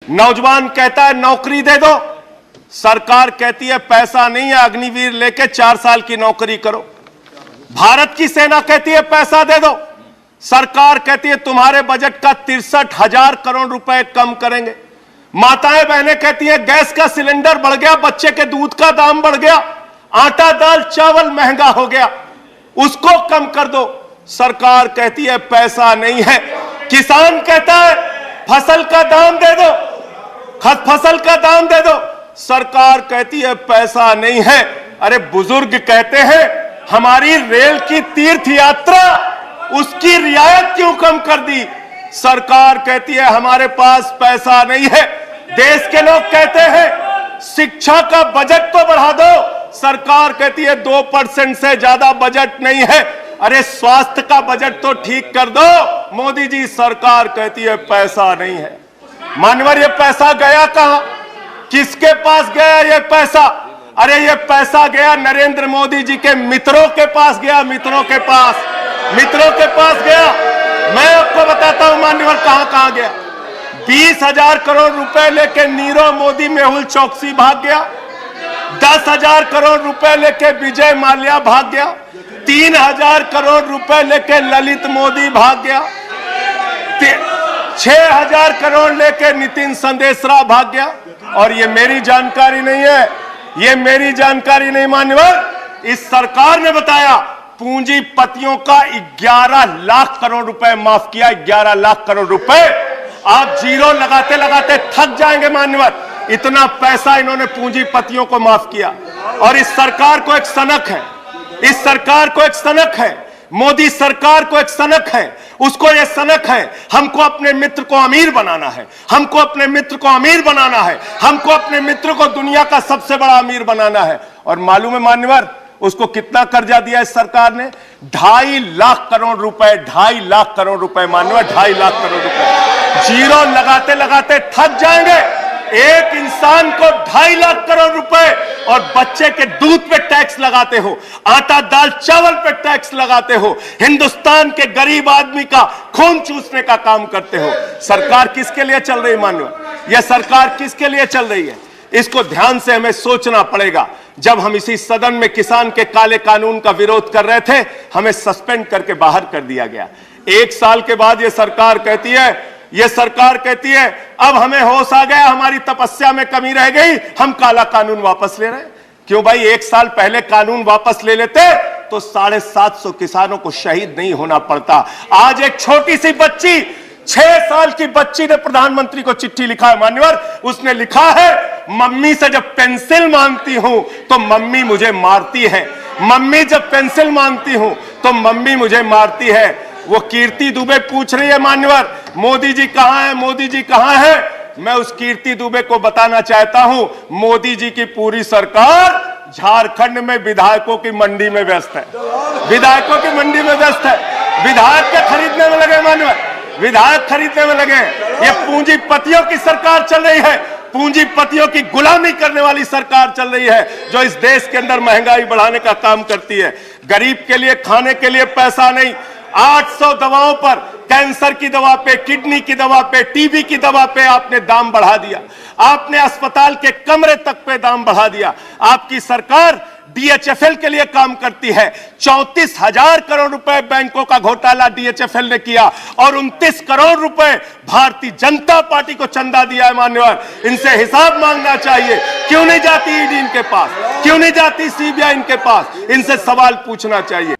नौजवान कहता है नौकरी दे दो, सरकार कहती है पैसा नहीं है, अग्निवीर लेके 4 साल की नौकरी करो। भारत की सेना कहती है पैसा दे दो, सरकार कहती है तुम्हारे बजट का 63,000 करोड़ रुपए कम करेंगे। माताएं बहनें कहती हैं गैस का सिलेंडर बढ़ गया, बच्चे के दूध का दाम बढ़ गया, आटा दाल चावल महंगा हो गया, उसको कम कर दो, सरकार कहती है पैसा नहीं है। किसान कहता है फसल का दाम दे दो, फसल का दाम दे दो, सरकार कहती है पैसा नहीं है। अरे बुजुर्ग कहते हैं हमारी रेल की तीर्थ यात्रा, उसकी रियायत क्यों कम कर दी, सरकार कहती है हमारे पास पैसा नहीं है। देश के लोग कहते हैं शिक्षा का बजट तो बढ़ा दो, सरकार कहती है 2% से ज्यादा बजट नहीं है। अरे स्वास्थ्य का बजट तो ठीक कर दो, मोदी जी, सरकार कहती है पैसा नहीं है। मानवर ये पैसा गया कहां, किसके पास गया ये पैसा? अरे ये पैसा गया नरेंद्र मोदी जी के मित्रों के पास गया, मित्रों के पास गया। मैं आपको बताता हूं मान्यवर कहां कहां गया। 20,000 करोड़ रुपए लेके नीरव मोदी मेहुल चौकसी भाग गया, 10,000 करोड़ रुपए लेके विजय माल्या भाग गया, 3,000 करोड़ रुपए लेके ललित मोदी भाग गया, 6,000 करोड़ लेके नितिन संदेशरा भाग गया। और ये मेरी जानकारी नहीं है, ये मेरी जानकारी नहीं मान्यवर, इस सरकार ने बताया पूंजीपतियों का 11 लाख करोड़ रुपए माफ किया। 11 लाख करोड़ रुपए आप जीरो लगाते लगाते थक जाएंगे मान्यवर, इतना पैसा इन्होंने पूंजीपतियों को माफ किया। और इस सरकार को एक सनक है, इस सरकार को एक सनक है, मोदी सरकार को एक सनक है, उसको यह सनक है हमको अपने मित्र को अमीर बनाना है, हमको अपने मित्र को अमीर बनाना है, हमको अपने मित्र को दुनिया का सबसे बड़ा अमीर बनाना है। और मालूम है मान्यवर उसको कितना कर्जा दिया इस सरकार ने? 2.5 लाख करोड़ रुपए, 2.5 लाख करोड़ रुपए मान्यवर, 2.5 लाख करोड़ रुपए। जीरो लगाते लगाते थक जाएंगे। एक इंसान को 2.5 लाख करोड़ रुपए और बच्चे के दूध पे टैक्स लगाते हो, आटा दाल चावल पे टैक्स लगाते हो, हिंदुस्तान के गरीब आदमी का खून चूसने का काम करते हो। सरकार किसके लिए चल रही मान्यवर? यह सरकार किसके लिए चल रही है? इसको ध्यान से हमें सोचना पड़ेगा। जब हम इसी सदन में किसान के काले कानून का विरोध कर रहे थे, हमें सस्पेंड करके बाहर कर दिया गया। 1 साल के बाद यह सरकार कहती है अब हमें होश आ गया, हमारी तपस्या में कमी रह गई, हम काला कानून वापस ले रहे हैं। क्यों भाई? 1 साल पहले कानून वापस ले लेते तो 750 किसानों को शहीद नहीं होना पड़ता। आज एक छोटी सी बच्ची, 6 साल की बच्ची ने प्रधानमंत्री को चिट्ठी लिखा है मान्यवर। उसने लिखा है मम्मी से जब पेंसिल मांगती हूं तो मम्मी मुझे मारती है, मम्मी जब पेंसिल मांगती हूं तो मम्मी मुझे मारती है। वो कीर्ति दुबे पूछ रही है मान्यवर मोदी जी कहां है, मोदी जी कहां है? मैं उस कीर्ति दुबे को बताना चाहता हूं मोदी जी की पूरी सरकार झारखंड में विधायकों की मंडी में व्यस्त है, विधायकों की मंडी में व्यस्त है, विधायक के खरीदने में लगे मान्यवर, विधायक खरीदने में लगे। ये पूंजीपतियों की सरकार चल रही है, पूंजीपतियों की गुलामी करने वाली सरकार चल रही है, जो इस देश के अंदर महंगाई बढ़ाने का काम करती है। गरीब के लिए खाने के लिए पैसा नहीं, 800 दवाओं पर, कैंसर की दवा पे, किडनी की दवा पे, टीबी की दवा पे आपने दाम बढ़ा दिया, आपने अस्पताल के कमरे तक पे दाम बढ़ा दिया। आपकी सरकार डीएचएफएल के लिए काम करती है। 34,000 करोड़ रुपए बैंकों का घोटाला डीएचएफएल ने किया और 29 करोड़ रुपए भारतीय जनता पार्टी को चंदा दिया है मान्यवर। इनसे हिसाब मांगना चाहिए। क्यों नहीं जाती ईडी इनके पास, क्यों नहीं जाती सीबीआई इनके पास? इनसे सवाल पूछना चाहिए।